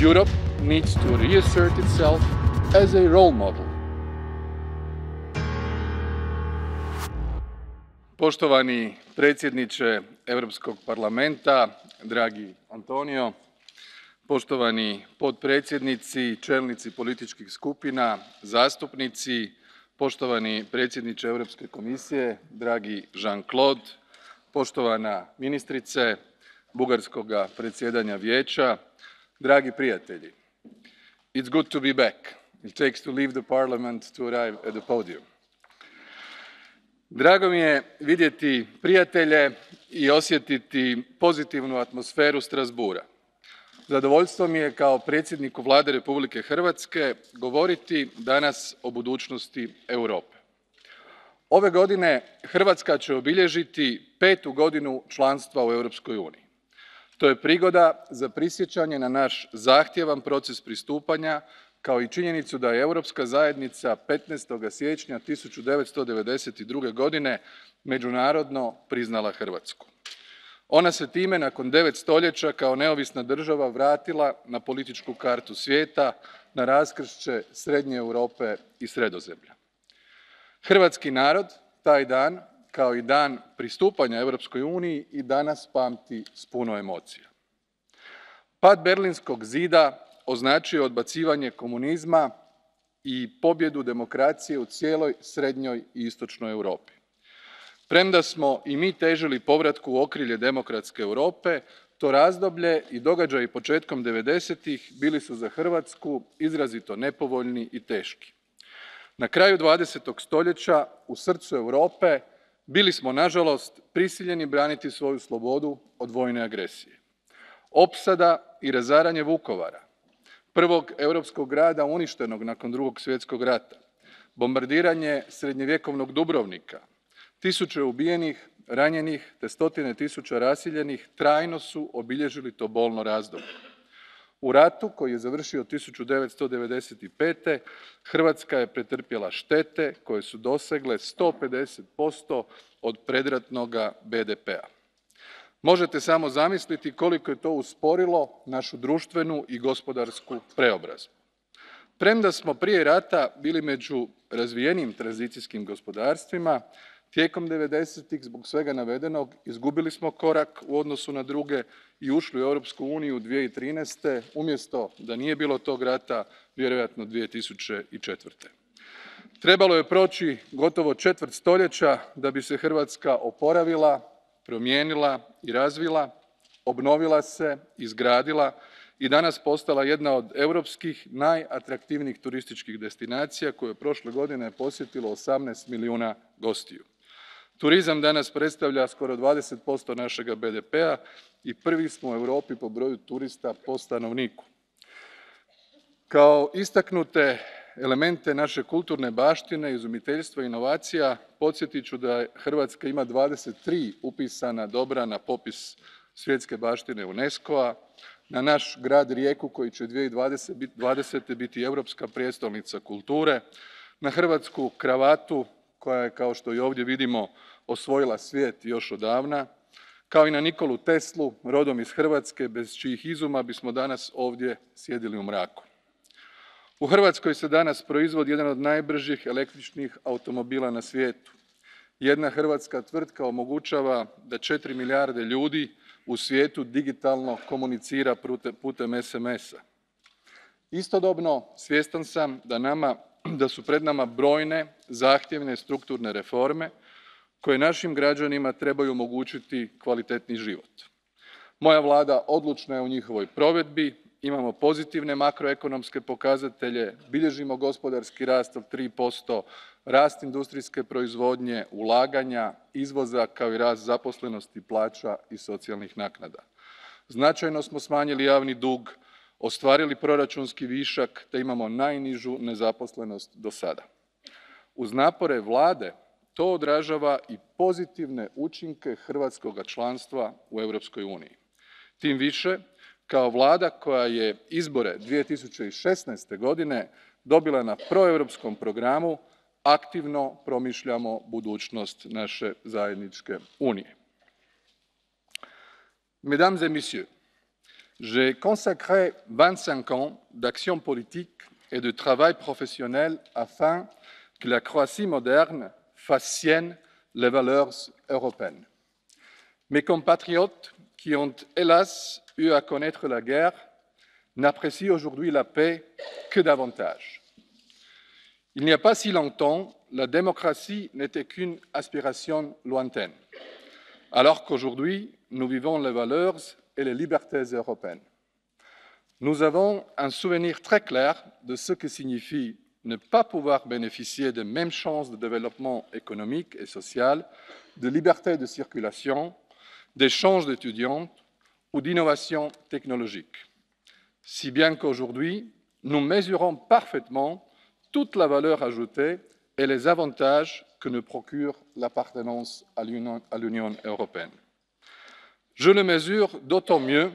Europe needs to reassert itself as a role model. Poštovani predsjedniče Europskog parlamenta, dragi Antonio, poštovani potpredsjednici, čelnici političkih skupina, zastupnici, poštovani predsjedniče Europske komisije, dragi Jean-Claude, poštovana ministrice bugarskoga predsjedanja Vijeća, dragi prijatelji. It's good to be back. It takes to leave the parliament to arrive at the podium. Drago mi je vidjeti prijatelje i osjetiti pozitivnu atmosferu Strasbourga. Zadovoljstvo mi je kao predsjedniku Vlade Republike Hrvatske govoriti danas o budućnosti Europe. Ove godine Hrvatska će obilježiti 5. godinu članstva u Europskoj uniji. To je prigoda za prisjećanje na naš zahtjevan proces pristupanja, kao i činjenicu da je Europska zajednica 15. siječnja 1992. godine međunarodno priznala Hrvatsku. Ona se time nakon 9 stoljeća kao neovisna država vratila na političku kartu svijeta, na raskršće Srednje Europe i Sredozemlja. Hrvatski narod taj dan, kao i dan pristupanja Europskoj uniji, i danas pamti s puno emocija. Pad Berlinskog zida označio je odbacivanje komunizma i pobjedu demokracije u cijeloj srednjoj i istočnoj Europi. Premda smo i mi težili povratku u okrilje demokratske Europe, to razdoblje i događaji početkom 90-ih bili su za Hrvatsku izrazito nepovoljni i teški. Na kraju 20. stoljeća, u srcu Europe, bili smo, nažalost, prisiljeni braniti svoju slobodu od vojne agresije. Opsada i razaranje Vukovara, prvog europskog grada uništenog nakon Drugog svjetskog rata, bombardiranje srednjevjekovnog Dubrovnika, tisuće ubijenih, ranjenih te stotine tisuća raseljenih trajno su obilježili to bolno razdoblje. U ratu, koji je završio 1995. Hrvatska je pretrpjela štete koje su dosegle 150% od predratnoga BDP-a. Možete samo zamisliti koliko je to usporilo našu društvenu i gospodarsku preobrazbu. Premda smo prije rata bili među razvijenijim tranzicijskim gospodarstvima, tijekom 90-ih zbog svega navedenog izgubili smo korak u odnosu na druge i ušli u Europsku uniju 2013. umjesto da nije bilo tog rata, vjerojatno 2004. Trebalo je proći gotovo četvrt stoljeća da bi se Hrvatska oporavila, promijenila i razvila, obnovila se, izgradila i danas postala jedna od europskih najatraktivnijih turističkih destinacija koju je prošle godine posjetilo 18 milijuna gostiju. Turizam danas predstavlja skoro 20% našega BDP-a i prvi smo u Europi po broju turista po stanovniku. Kao istaknute elemente naše kulturne baštine, izumiteljstva i inovacija podsjetit ću da Hrvatska ima 23 upisana dobra na popis svjetske baštine UNESCO-a, na naš grad Rijeku koji će 2020. biti europska prijestolnica kulture, na hrvatsku kravatu koja je, kao što i ovdje vidimo, osvojila svijet još odavna, kao i na Nikolu Teslu, rodom iz Hrvatske, bez čijih izuma bismo danas ovdje sjedili u mraku. U Hrvatskoj se danas proizvodi jedan od najbržih električnih automobila na svijetu. Jedna hrvatska tvrtka omogućava da 4 milijarde ljudi u svijetu digitalno komunicira putem SMS-a. Istodobno, svjestan sam da su pred nama brojne, zahtjevne strukturne reforme koje našim građanima trebaju omogućiti kvalitetni život. Moja Vlada odlučna je u njihovoj provedbi, imamo pozitivne makroekonomske pokazatelje, bilježimo gospodarski rast od 3%, rast industrijske proizvodnje, ulaganja, izvoza, kao i rast zaposlenosti, plaća i socijalnih naknada. Značajno smo smanjili javni dug, ostvarili proračunski višak te imamo najnižu nezaposlenost do sada. Uz napore Vlade to odražava i pozitivne učinke hrvatskoga članstva u Europskoj uniji. Tim više, kao Vlada koja je izbore 2016. godine dobila na proeuropskom programu, aktivno promišljamo budućnost naše zajedničke unije. Mesdames et messieurs, J'ai consacré 25 ans d'action politique et de travail professionnel afin que la Croatie moderne fasse sienne les valeurs européennes. Mes compatriotes qui ont, hélas, eu à connaître la guerre n'apprécient aujourd'hui la paix que davantage. Il n'y a pas si longtemps, la démocratie n'était qu'une aspiration lointaine, alors qu'aujourd'hui, nous vivons les valeurs et les libertés européennes. Nous avons un souvenir très clair de ce que signifie ne pas pouvoir bénéficier des mêmes chances de développement économique et social, de liberté de circulation, d'échanges d'étudiants ou d'innovation technologique. Si bien qu'aujourd'hui, nous mesurons parfaitement toute la valeur ajoutée et les avantages que nous procure l'appartenance à l'Union européenne. Je le mesure d'autant mieux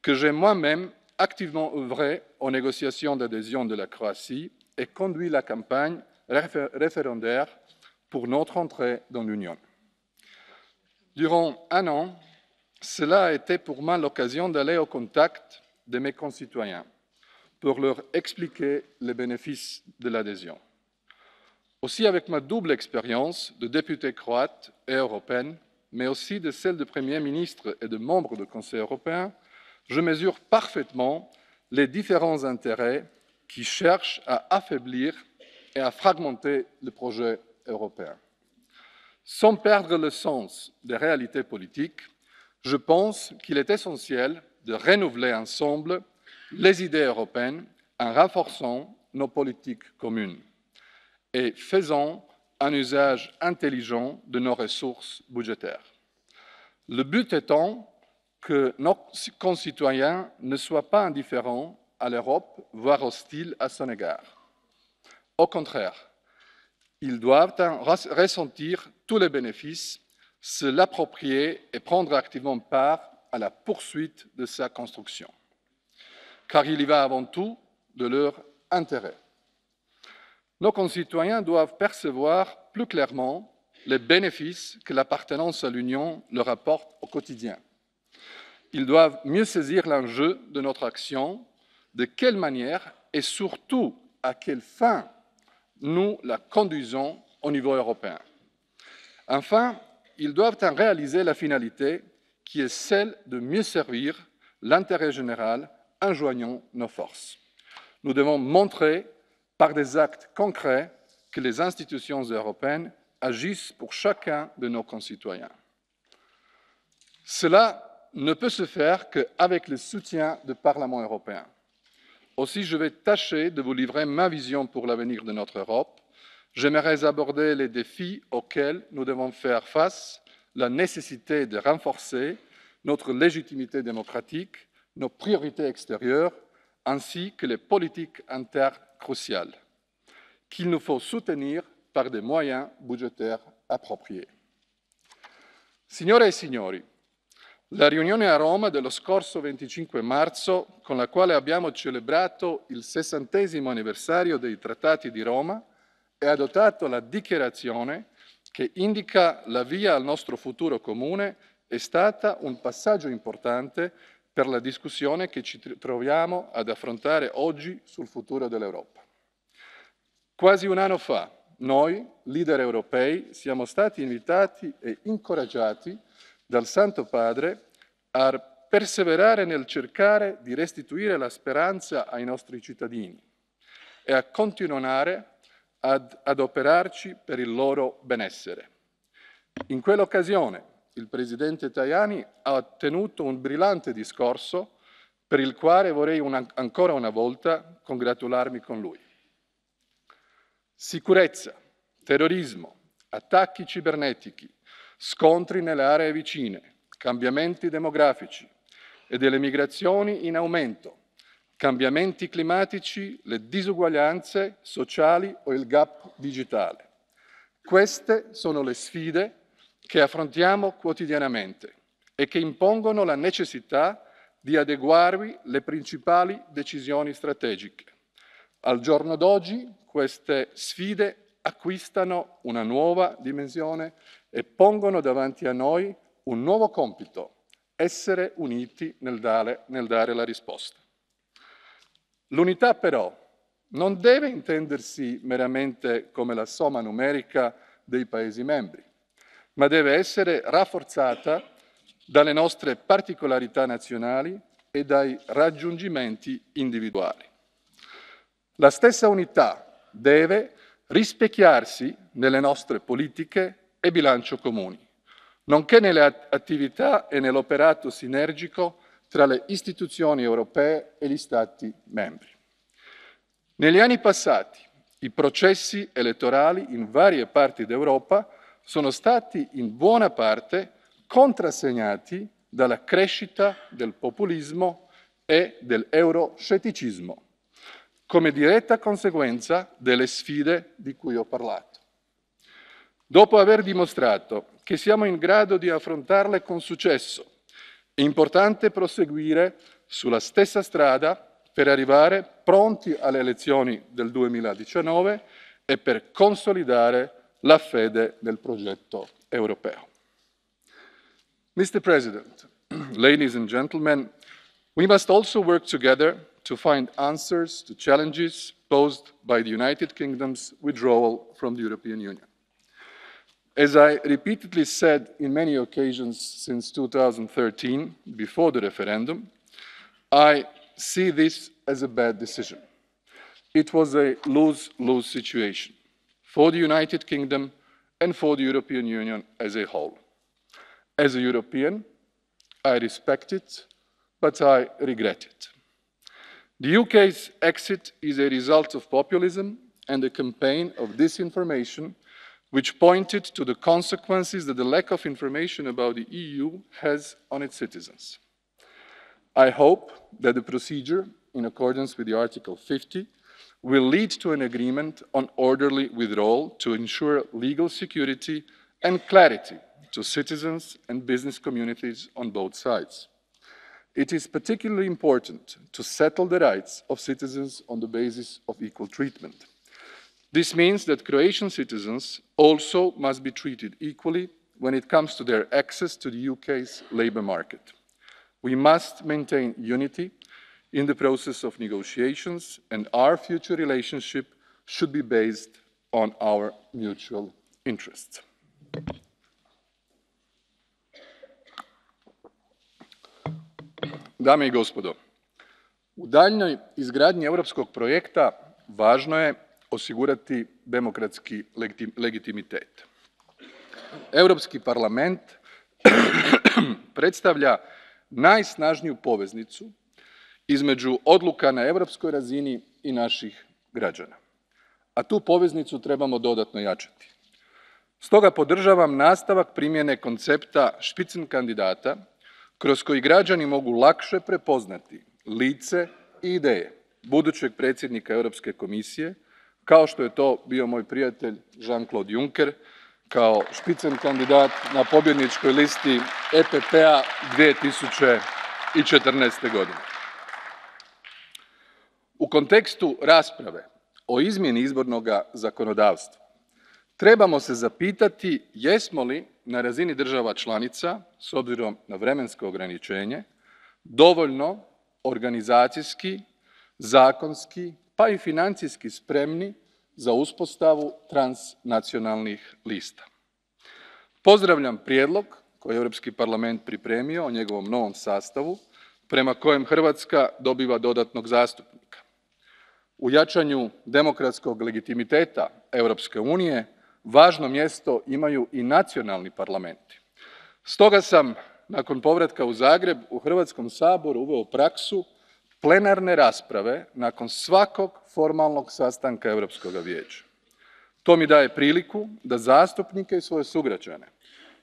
que j'ai moi-même activement œuvré aux négociations d'adhésion de la Croatie et conduit la campagne référendaire pour notre entrée dans l'Union. Durant un an, cela a été pour moi l'occasion d'aller au contact de mes concitoyens pour leur expliquer les bénéfices de l'adhésion. Aussi, avec ma double expérience de député croate et européenne, mais aussi de celle de Premier ministre et de membre du Conseil européen, je mesure parfaitement les différents intérêts qui cherchent à affaiblir et à fragmenter le projet européen. Sans perdre le sens des réalités politiques, je pense qu'il est essentiel de renouveler ensemble les idées européennes en renforçant nos politiques communes et faisant un usage intelligent de nos ressources budgétaires. Le but étant que nos concitoyens ne soient pas indifférents à l'Europe, voire hostiles à son égard. Au contraire, ils doivent en ressentir tous les bénéfices, se l'approprier et prendre activement part à la poursuite de sa construction. Car il y va avant tout de leur intérêt. Nos concitoyens doivent percevoir plus clairement les bénéfices que l'appartenance à l'Union leur apporte au quotidien. Ils doivent mieux saisir l'enjeu de notre action, de quelle manière et surtout à quelle fin nous la conduisons au niveau européen. Enfin, ils doivent en réaliser la finalité qui est celle de mieux servir l'intérêt général en joignant nos forces. Nous devons montrer par des actes concrets que les institutions européennes agissent pour chacun de nos concitoyens. Cela ne peut se faire qu'avec le soutien du Parlement européen. Aussi, je vais tâcher de vous livrer ma vision pour l'avenir de notre Europe. J'aimerais aborder les défis auxquels nous devons faire face, la nécessité de renforcer notre légitimité démocratique, nos priorités extérieures, ainsi que les politiques internes cruciales, qu'il nous faut soutenir par des moyens budgétaires appropriés. Signore e signori, la riunione a Roma dello scorso 25 marzo, con la quale abbiamo celebrato il 60° anniversario dei Trattati di Roma e adottato la dichiarazione che indica la via al nostro futuro comune, è stata un passaggio importante per la discussione che ci troviamo ad affrontare oggi sul futuro dell'Europa. Quasi un anno fa, noi, leader europei, siamo stati invitati e incoraggiati dal Santo Padre a perseverare nel cercare di restituire la speranza ai nostri cittadini e a continuare ad adoperarci per il loro benessere. In quell'occasione il Presidente Tajani ha tenuto un brillante discorso per il quale vorrei ancora una volta congratularmi con lui. Sicurezza, terrorismo, attacchi cibernetici, scontri nelle aree vicine, cambiamenti demografici e delle migrazioni in aumento, cambiamenti climatici, le disuguaglianze sociali o il gap digitale. Queste sono le sfide che affrontiamo quotidianamente e che impongono la necessità di adeguarvi le principali decisioni strategiche. Al giorno d'oggi queste sfide acquistano una nuova dimensione e pongono davanti a noi un nuovo compito, essere uniti nel dare la risposta. L'unità però non deve intendersi meramente come la somma numerica dei Paesi membri, ma deve essere rafforzata dalle nostre particolarità nazionali e dai raggiungimenti individuali. La stessa unità deve rispecchiarsi nelle nostre politiche e bilancio comuni, nonché nelle attività e nell'operato sinergico tra le istituzioni europee e gli Stati membri. Negli anni passati, i processi elettorali in varie parti d'Europa sono stati in buona parte contrassegnati dalla crescita del populismo e dell'euroscetticismo, come diretta conseguenza delle sfide di cui ho parlato. Dopo aver dimostrato che siamo in grado di affrontarle con successo, è importante proseguire sulla stessa strada per arrivare pronti alle elezioni del 2019 e per consolidare la fede nel progetto europeo. Mr. President, ladies and gentlemen, we must also work together to find answers to challenges posed by the United Kingdom's withdrawal from the European Union. As I repeatedly said in many occasions since 2013, before the referendum, I see this as a bad decision. It was a lose-lose situation for the United Kingdom and for the European Union as a whole. As a European, I respect it, but I regret it. The UK's exit is a result of populism and a campaign of disinformation which pointed to the consequences that the lack of information about the EU has on its citizens. I hope that the procedure, in accordance with Article 50, will lead to an agreement on orderly withdrawal to ensure legal security and clarity to citizens and business communities on both sides. It is particularly important to settle the rights of citizens on the basis of equal treatment. This means that Croatian citizens also must be treated equally when it comes to their access to the UK's labour market. We must maintain unity in the process of negotiations, and our future relationship should be based on our mutual interests. Dame I gospodo, u daljnjoj izgradnji europskog projekta važno je osigurati demokratski legitimitet. Europski parlament predstavlja najsnažniju poveznicu između odluka na europskoj razini I naših građana. A tu poveznicu trebamo dodatno jačati. Stoga podržavam nastavak primjene koncepta Spitzenkandidata kroz koji građani mogu lakše prepoznati lice I ideje budućeg predsjednika Europske komisije, kao što je to bio moj prijatelj Jean-Claude Juncker kao Spitzenkandidat na pobjedničkoj listi EPP-a 2014. godine. U kontekstu rasprave o izmjeni izbornog zakonodavstva trebamo se zapitati jesmo li na razini država članica, s obzirom na vremensko ograničenje, dovoljno organizacijski, zakonski pa I financijski spremni za uspostavu transnacionalnih lista. Pozdravljam prijedlog koji je Europski parlament pripremio o njegovom novom sastavu, prema kojem Hrvatska dobiva dodatnog zastupnika. U jačanju demokratskog legitimiteta Europske unije važno mjesto imaju I nacionalni parlamenti. Stoga sam, nakon povratka u Zagreb, u Hrvatskom saboru uveo praksu plenarne rasprave nakon svakog formalnog sastanka Europskog vijeća. To mi daje priliku da zastupnike I svoje sugrađane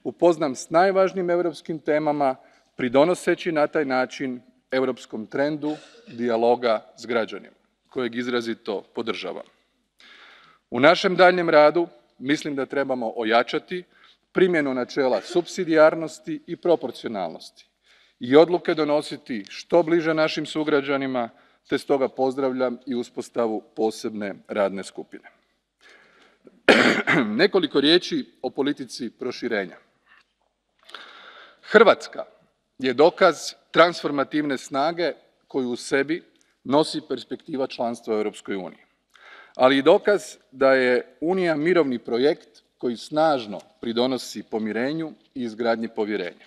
upoznam s najvažnijim europskim temama, pridonoseći na taj način europskom trendu dijaloga s građanima, kojeg izrazito podržavam. U našem daljnjem radu mislim da trebamo ojačati primjenu načela supsidijarnosti I proporcionalnosti I odluke donositi što bliže našim sugrađanima, te stoga pozdravljam I uspostavu posebne radne skupine. Nekoliko riječi o politici proširenja. Hrvatska je dokaz transformativne snage koju u sebi nosi perspektiva članstva u Europskoj uniji, ali i dokaz da je Unija mirovni projekt koji snažno pridonosi pomirenju i izgradnji povjerenja.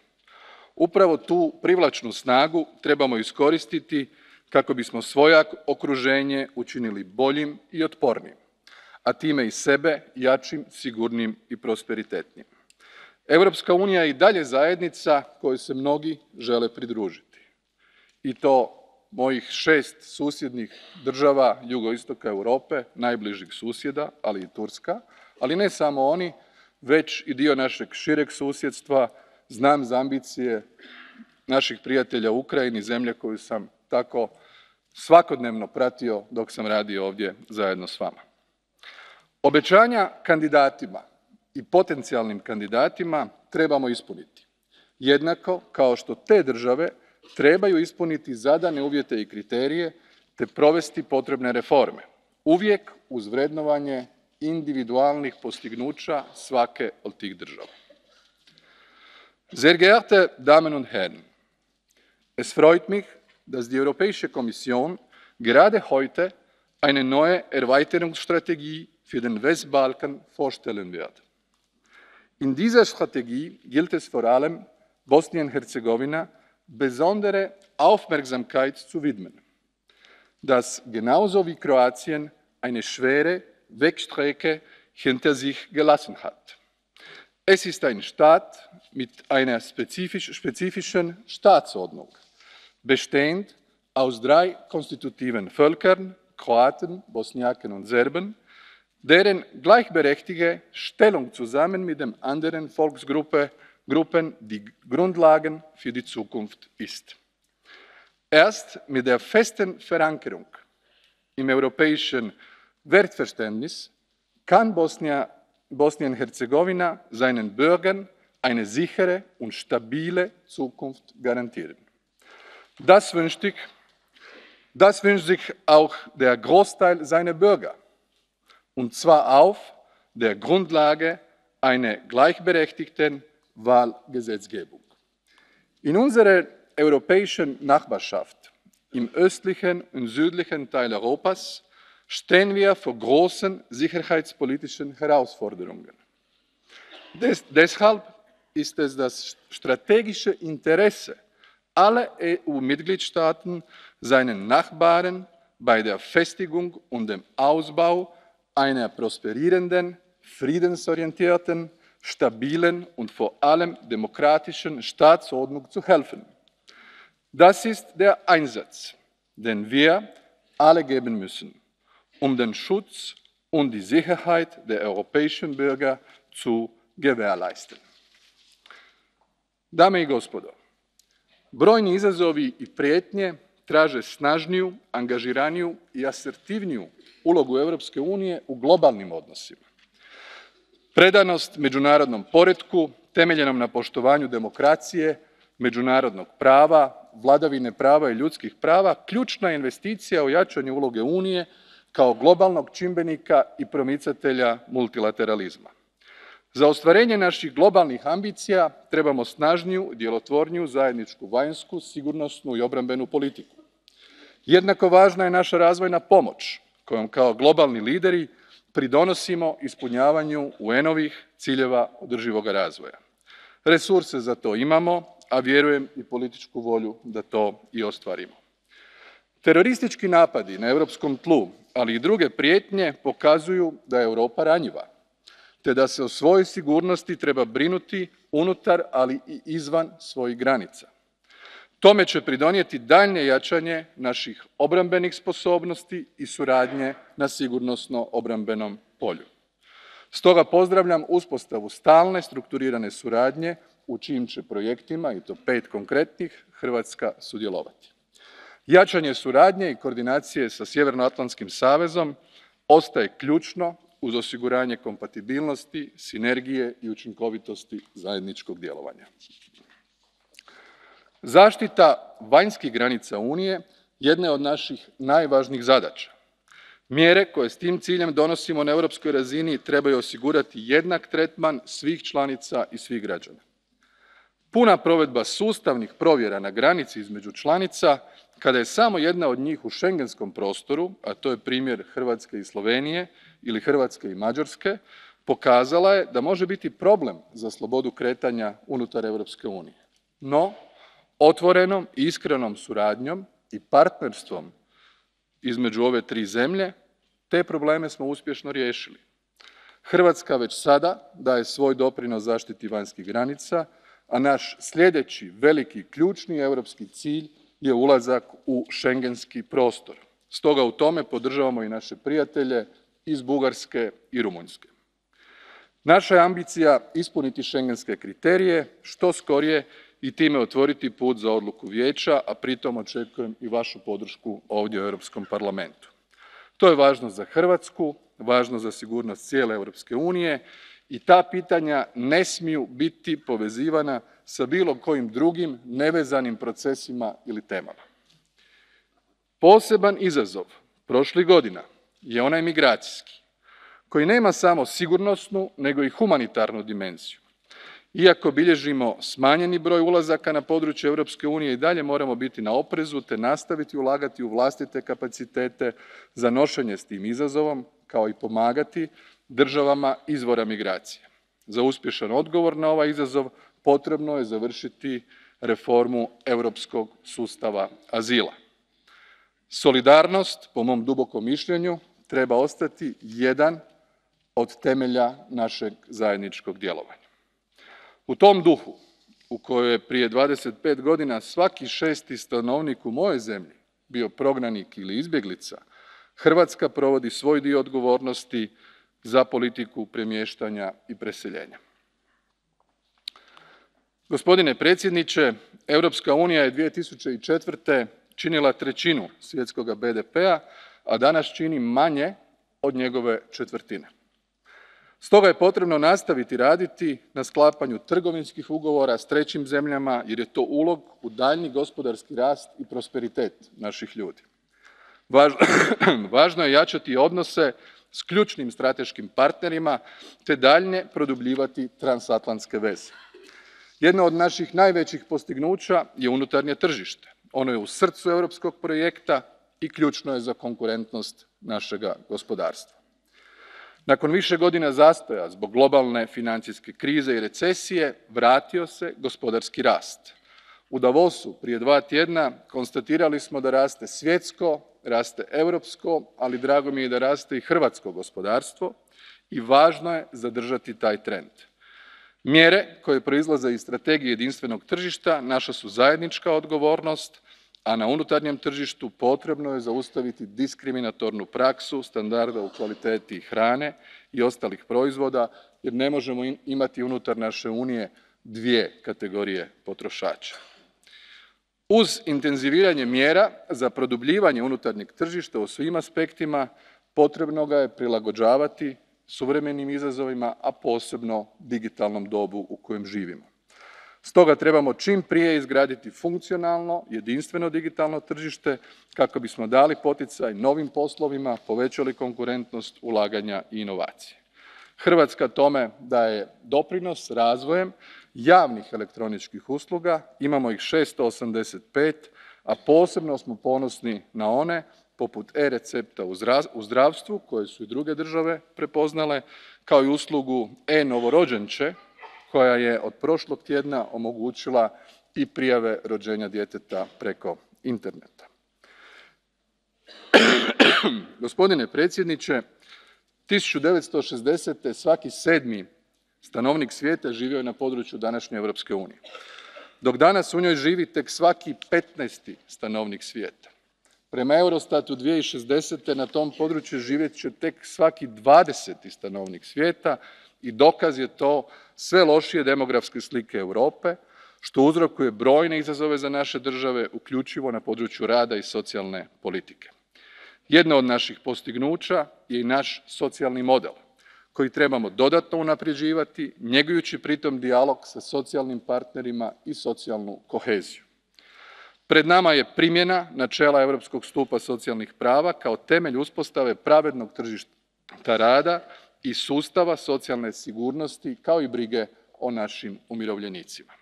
Upravo tu privlačnu snagu trebamo iskoristiti kako bismo svoje okruženje učinili boljim i otpornijim, a time i sebe jačim, sigurnim i prosperitetnim. Europska unija je i dalje zajednica kojoj se mnogi žele pridružiti. I to mojih 6 susjednih država jugoistoka Europe, najbližih susjeda, ali i Turska, ali ne samo oni, već i dio našeg šireg susjedstva. Znam za ambicije naših prijatelja u Ukrajini, zemlje koju sam tako svakodnevno pratio dok sam radio ovdje zajedno s vama. Obećanja kandidatima i potencijalnim kandidatima trebamo ispuniti, jednako kao što te države trebaju ispuniti zadane uvjete i kriterije te provesti potrebne reforme, uvijek uz vrednovanje individualnih postignuća svake od tih država. Sehr geehrte Damen und Herren, es freut mich, dass die Europäische Kommission gerade heute eine neue Erweiterungsstrategie für den Westbalkan vorstellen wird. In dieser Strategie gilt es vor allem, Bosnien-Herzegowina besondere Aufmerksamkeit zu widmen, das genauso wie Kroatien eine schwere Wegstrecke hinter sich gelassen hat. Es ist ein Staat mit einer spezifischen Staatsordnung, bestehend aus 3 konstitutiven Völkern, Kroaten, Bosniaken und Serben, deren gleichberechtigte Stellung zusammen mit den anderen Volksgruppen die Grundlagen für die Zukunft ist. Erst mit der festen Verankerung im europäischen Wertverständnis kann Bosnien-Herzegowina seinen Bürgern eine sichere und stabile Zukunft garantieren. Das wünscht sich auch der Großteil seiner Bürger, und zwar auf der Grundlage einer gleichberechtigten Wahlgesetzgebung. In unserer europäischen Nachbarschaft, im östlichen und südlichen Teil Europas, stehen wir vor großen sicherheitspolitischen Herausforderungen. Deshalb ist es das strategische Interesse aller EU-Mitgliedstaaten, seinen Nachbarn bei der Festigung und dem Ausbau einer prosperierenden, friedensorientierten, stabilen und vor allem demokratischen Staatsordnung zu helfen. Das ist der Einsatz, den wir alle geben müssen, um den Schutz und die Sicherheit der europäischen Bürger zu gewährleisten. Dame i gospodo, brojni izazovi i prijetnje traže snažniju, angažiraniju i asertivniju ulogu Europske unije u globalnim odnosima. Predanost međunarodnom poretku temeljenom na poštovanju demokracije, međunarodnog prava, vladavine prava i ljudskih prava ključna je investicija u jačanje uloge Unije kao globalnog čimbenika i promicatelja multilateralizma. Za ostvarenje naših globalnih ambicija trebamo snažniju, djelotvorniju zajedničku vanjsku, sigurnosnu i obrambenu politiku. Jednako važna je naša razvojna pomoć kojom kao globalni lideri pridonosimo ispunjavanju UN-ovih ciljeva održivog razvoja. Resurse za to imamo, a vjerujem i političku volju da to i ostvarimo. Teroristički napadi na europskom tlu, ali i druge prijetnje pokazuju da je Europa ranjiva, te da se o svojoj sigurnosti treba brinuti unutar, ali i izvan svojih granica. Tome će pridonijeti daljnje jačanje naših obrambenih sposobnosti i suradnje na sigurnosno-obrambenom polju. Stoga pozdravljam uspostavu stalne strukturirane suradnje u čijim će projektima, i to 5 konkretnih, Hrvatska sudjelovati. Jačanje suradnje i koordinacije sa Sjevernoatlantskim savezom ostaje ključno uz osiguranje kompatibilnosti, sinergije i učinkovitosti zajedničkog djelovanja. Zaštita vanjskih granica Unije jedna je od naših najvažnijih zadaća. Mjere koje s tim ciljem donosimo na europskoj razini trebaju osigurati jednak tretman svih članica i svih građana. Puna provedba sustavnih provjera na granici između članica, kada je samo jedna od njih u schengenskom prostoru, a to je primjer Hrvatske i Slovenije ili Hrvatske i Mađarske, pokazala je da može biti problem za slobodu kretanja unutar Europske unije. No, otvorenom i iskrenom suradnjom i partnerstvom između ove tri zemlje te probleme smo uspješno riješili. Hrvatska već sada daje svoj doprinos zaštiti vanjskih granica, a naš sljedeći veliki ključni europski cilj je ulazak u schengenski prostor. Stoga u tome podržavamo i naše prijatelje iz Bugarske i Rumunjske. Naša je ambicija ispuniti schengenske kriterije što skorije i time otvoriti put za odluku Vijeća, a pritom očekujem i vašu podršku ovdje u Europskom parlamentu. To je važno za Hrvatsku, važno za sigurnost cijele Europske unije i ta pitanja ne smiju biti povezivana sa bilo kojim drugim nevezanim procesima ili temama. Poseban izazov prošlih godina je onaj migracijski, koji nema samo sigurnosnu, nego i humanitarnu dimenziju. Iako bilježimo smanjeni broj ulazaka na područje Europske unije, i dalje moramo biti na oprezu te nastaviti ulagati u vlastite kapacitete za nošenje s tim izazovom, kao i pomagati državama izvora migracije. Za uspješan odgovor na ovaj izazov potrebno je završiti reformu europskog sustava azila. Solidarnost, po mom dubokom mišljenju, treba ostati jedan od temelja našeg zajedničkog djelovanja. U tom duhu, u kojoj je prije 25 godina svaki 6. stanovnik u mojoj zemlji bio prognanik ili izbjeglica, Hrvatska provodi svoj dio odgovornosti za politiku premještanja i preseljenja. Gospodine predsjedniče, Europska unija je 2004. činila trećinu svjetskog BDP-a, a danas čini manje od njegove četvrtine. Stoga je potrebno nastaviti raditi na sklapanju trgovinskih ugovora s trećim zemljama, jer je to ulog u daljnji gospodarski rast i prosperitet naših ljudi. Važno je jačati odnose s ključnim strateškim partnerima te daljnje produbljivati transatlantske veze. Jedno od naših najvećih postignuća je unutarnje tržište. Ono je u srcu europskog projekta i ključno je za konkurentnost našega gospodarstva. Nakon više godina zastoja zbog globalne financijske krize i recesije vratio se gospodarski rast. U Davosu prije 2 tjedna konstatirali smo da raste svjetsko, raste europsko, ali drago mi je da raste i hrvatsko gospodarstvo i važno je zadržati taj trend. Mjere koje proizlaze iz strategije jedinstvenog tržišta naša su zajednička odgovornost, a na unutarnjem tržištu potrebno je zaustaviti diskriminatornu praksu standarda u kvaliteti hrane i ostalih proizvoda, jer ne možemo imati unutar naše Unije dvije kategorije potrošača. Uz intenziviranje mjera za produbljivanje unutarnjeg tržišta u svim aspektima potrebno ga je prilagođavati suvremenim izazovima, a posebno digitalnom dobu u kojem živimo. Stoga trebamo čim prije izgraditi funkcionalno, jedinstveno digitalno tržište kako bismo dali poticaj novim poslovima, povećali konkurentnost, ulaganja i inovacije. Hrvatska tome daje doprinos razvojem javnih elektroničkih usluga, imamo ih 685, a posebno smo ponosni na one poput e-recepta u zdravstvu, koje su i druge države prepoznale, kao i uslugu e-novorođenče, koja je od prošlog tjedna omogućila i prijave rođenja djeteta preko interneta. Gospodine predsjedniče, 1960. svaki 7. stanovnik svijeta živio je na području današnje Europske unije, dok danas u njoj živi tek svaki 15. stanovnik svijeta. Prema Eurostatu 2060. na tom području živjet će tek svaki 20. stanovnik svijeta i dokaz je to sve lošije demografske slike Europe, što uzrokuje brojne izazove za naše države, uključivo na području rada i socijalne politike. Jedno od naših postignuća je i naš socijalni model, koji trebamo dodatno unapređivati, njegujući pritom dijalog sa socijalnim partnerima i socijalnu koheziju. Pred nama je primjena načela Europskog stupa socijalnih prava kao temelj uspostave pravednog tržišta rada i sustava socijalne sigurnosti, kao i brige o našim umirovljenicima.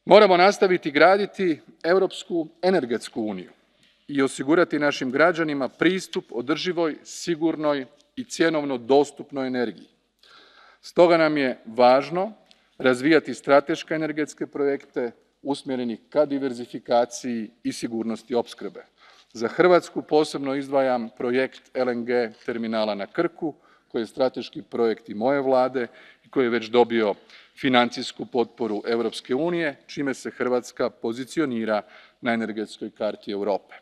Moramo nastaviti graditi Europsku energetsku uniju i osigurati našim građanima pristup održivoj, sigurnoj i cjenovno dostupnoj energiji. Stoga nam je važno razvijati strateške energetske projekte usmjereni ka diverzifikaciji i sigurnosti opskrbe. Za Hrvatsku posebno izdvajam projekt LNG terminala na Krku, koji je strateški projekt i moje vlade i koji je već dobio financijsku potporu Europske unije, čime se Hrvatska pozicionira na energetskoj karti Europe.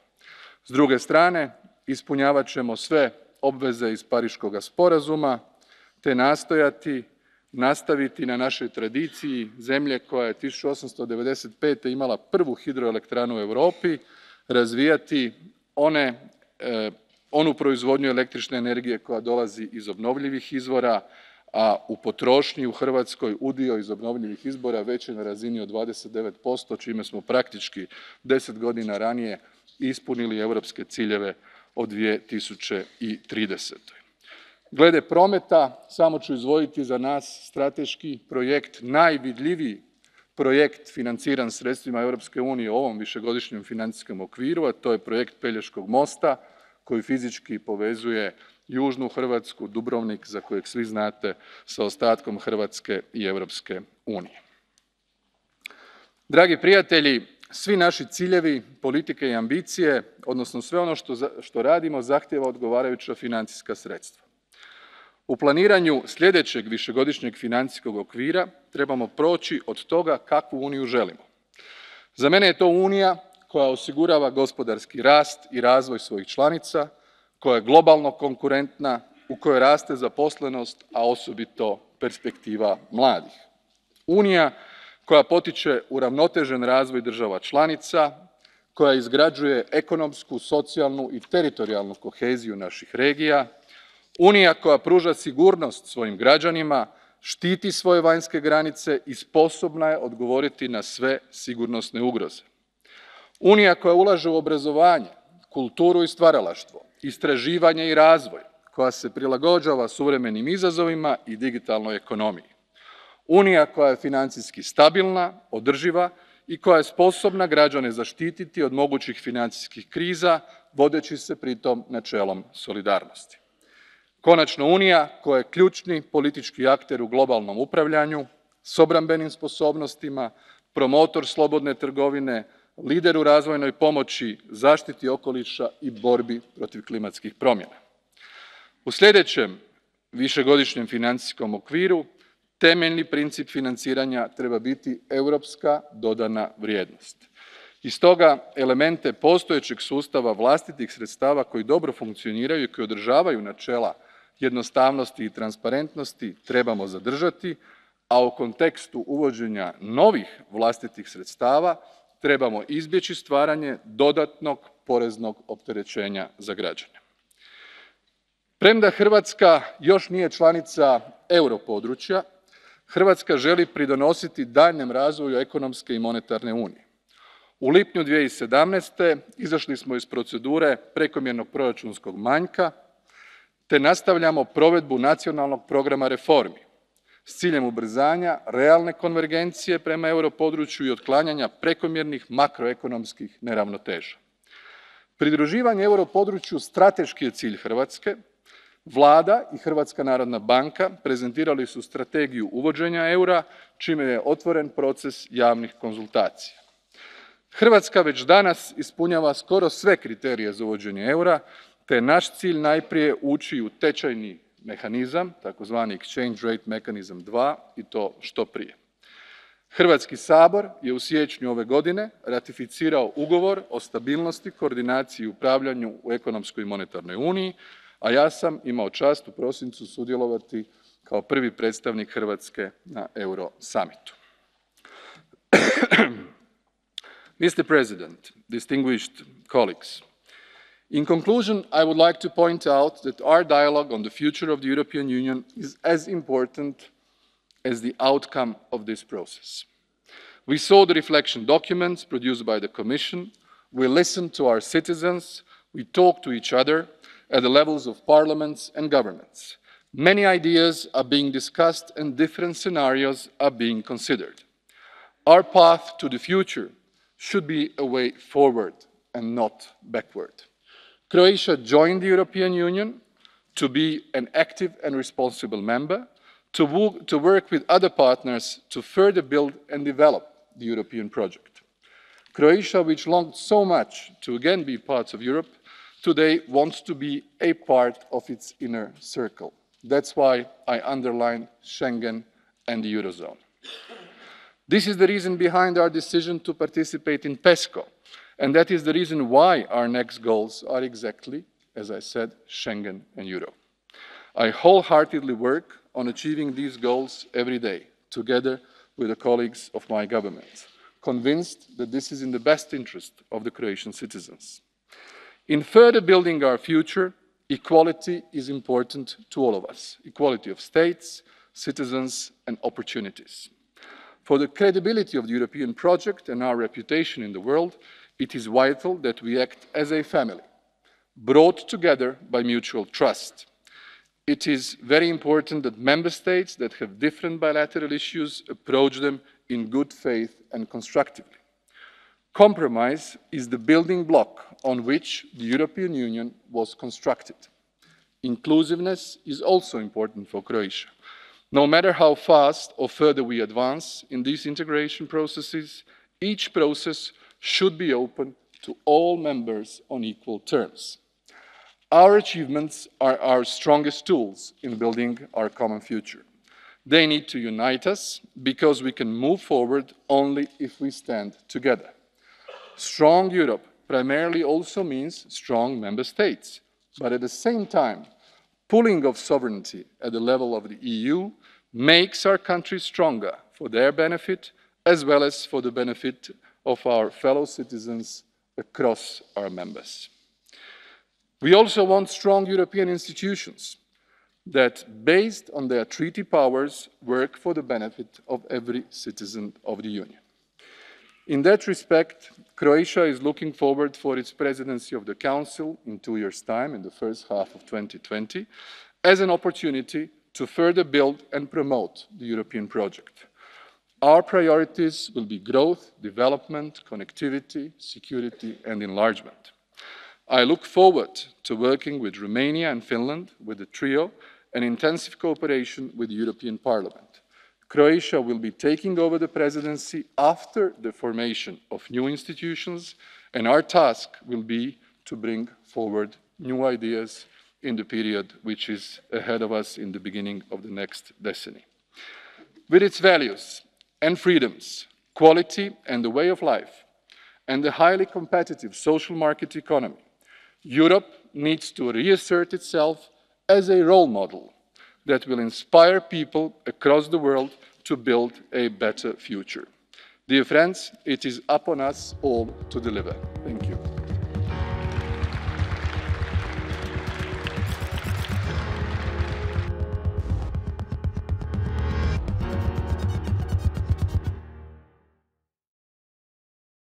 S druge strane, ispunjavat ćemo sve obveze iz Pariškoga sporazuma te nastaviti na našoj tradiciji zemlje koja je 1895. imala prvu hidroelektranu u Europi, razvijati onu proizvodnju električne energije koja dolazi iz obnovljivih izvora, a u potrošnji u Hrvatskoj udio iz obnovljivih izvora već je na razini od 29%, čime smo praktički 10 godina ranije ispunili europske ciljeve od 2030. Glede prometa, samo ću izdvojiti za nas strateški projekt, najvidljiviji projekt financiran sredstvima Europske unije u ovom višegodišnjem financijskom okviru, a to je projekt Pelješkog mosta koji fizički povezuje južnu Hrvatsku, Dubrovnik, za kojeg svi znate, sa ostatkom Hrvatske i Europske unije. Dragi prijatelji, svi naši ciljevi, politike i ambicije, odnosno sve ono što radimo, zahtijeva odgovarajuća financijska sredstva. U planiranju sljedećeg višegodišnjeg financijskog okvira trebamo proći od toga kakvu uniju želimo. Za mene je to unija koja osigurava gospodarski rast i razvoj svojih članica, koja je globalno konkurentna, u kojoj raste zaposlenost, a osobito perspektiva mladih. Unija koja potiče uravnotežen razvoj država članica, koja izgrađuje ekonomsku, socijalnu i teritorijalnu koheziju naših regija, Unija koja pruža sigurnost svojim građanima, štiti svoje vanjske granice i sposobna je odgovoriti na sve sigurnosne ugroze. Unija koja ulaže u obrazovanje, kulturu i stvaralaštvo, istraživanje i razvoj, koja se prilagođava suvremenim izazovima i digitalnoj ekonomiji. Unija koja je financijski stabilna, održiva i koja je sposobna građane zaštititi od mogućih financijskih kriza, vodeći se pritom načelom solidarnosti. Konačno, Unija koja je ključni politički akter u globalnom upravljanju, s obrambenim sposobnostima, promotor slobodne trgovine, lider u razvojnoj pomoći, zaštiti okoliša i borbi protiv klimatskih promjena. U sljedećem višegodišnjem financijskom okviru temeljni princip financiranja treba biti europska dodana vrijednost. I stoga elemente postojećeg sustava vlastitih sredstava koji dobro funkcioniraju i koji održavaju načela jednostavnosti i transparentnosti trebamo zadržati, a u kontekstu uvođenja novih vlastitih sredstava trebamo izbjeći stvaranje dodatnog poreznog opterećenja za građane. Premda Hrvatska još nije članica europodručja, Hrvatska želi pridonositi daljnjem razvoju ekonomske i monetarne unije. U lipnju 2017. izašli smo iz procedure prekomjernog proračunskog manjka, te nastavljamo provedbu nacionalnog programa reformi s ciljem ubrzanja realne konvergencije prema europodručju i otklanjanja prekomjernih makroekonomskih neravnoteža. Pridruživanje europodručju strateški je cilj Hrvatske. Vlada i Hrvatska narodna banka prezentirali su strategiju uvođenja eura, čime je otvoren proces javnih konzultacija. Hrvatska već danas ispunjava skoro sve kriterije za uvođenje eura, te je naš cilj najprije ući u tečajni mehanizam, takozvani Exchange Rate Mechanism 2, i to što prije. Hrvatski sabor je u siječnju ove godine ratificirao ugovor o stabilnosti, koordinaciji i upravljanju u ekonomskoj i monetarnoj uniji, a ja sam imao čast u prosincu sudjelovati kao prvi predstavnik Hrvatske na Euro Summitu. Mr. President, distinguished colleagues, in conclusion, I would like to point out that our dialogue on the future of the European Union is as important as the outcome of this process. We saw the reflection documents produced by the Commission, we listened to our citizens, we talked to each other at the levels of parliaments and governments. Many ideas are being discussed and different scenarios are being considered. Our path to the future should be a way forward and not backward. Croatia joined the European Union to be an active and responsible member, to work with other partners to further build and develop the European project. Croatia, which longed so much to again be part of Europe, today wants to be a part of its inner circle. That's why I underline Schengen and the Eurozone. This is the reason behind our decision to participate in PESCO, and that is the reason why our next goals are exactly, as I said, Schengen and Euro. I wholeheartedly work on achieving these goals every day, together with the colleagues of my government, convinced that this is in the best interest of the Croatian citizens. In further building our future, equality is important to all of us. Equality of states, citizens and opportunities. For the credibility of the European project and our reputation in the world, it is vital that we act as a family, brought together by mutual trust. It is very important that member states that have different bilateral issues approach them in good faith and constructively. Compromise is the building block on which the European Union was constructed. Inclusiveness is also important for Croatia. No matter how fast or further we advance in these integration processes, each process should be open to all members on equal terms. Our achievements are our strongest tools in building our common future. They need to unite us because we can move forward only if we stand together. Strong Europe primarily also means strong member states, but at the same time, pooling of sovereignty at the level of the EU makes our countries stronger for their benefit as well as for the benefit of our fellow citizens across our members. We also want strong European institutions that, based on their treaty powers, work for the benefit of every citizen of the Union. In that respect, Croatia is looking forward for its presidency of the Council in 2 years' time, in the first half of 2020, as an opportunity to further build and promote the European project. Our priorities will be growth, development, connectivity, security and enlargement. I look forward to working with Romania and Finland, with the trio, and intensive cooperation with the European Parliament. Croatia will be taking over the presidency after the formation of new institutions, and our task will be to bring forward new ideas in the period which is ahead of us in the beginning of the next decade. With its values and freedoms, quality and the way of life, and the highly competitive social market economy, Europe needs to reassert itself as a role model that will inspire people across the world to build a better future. Dear friends, it is upon us all to deliver. Thank you.